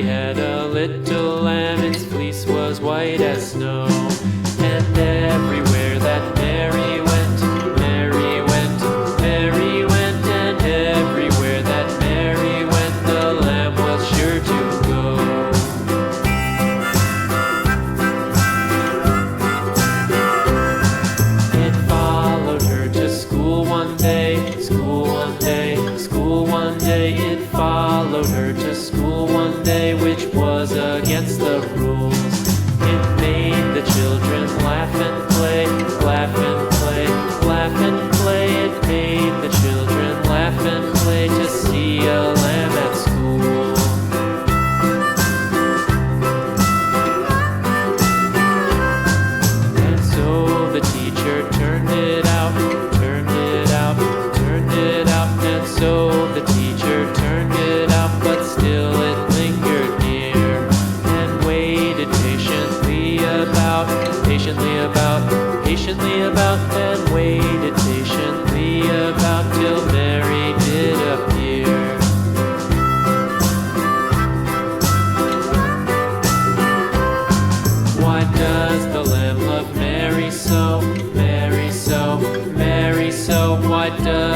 Mary had a little lamb, its fleece was white as snow. And everywhere that Mary went, Mary went, Mary went, and everywhere that Mary went, the lamb was sure to go. It followed her to school one day, school one day, school one day. It followed her to school one day, which was against the rules. It made the children laugh and play, laugh and play, laugh and play. It made the children laugh and play to see a lamb at school. And so the teacher turned it out, turned it out, turned it out. And so the teacher turned it out, but still it lingered near and waited patiently about, and waited patiently about till Mary did appear. Why does the lamb love Mary so, Mary so, Mary so? Why does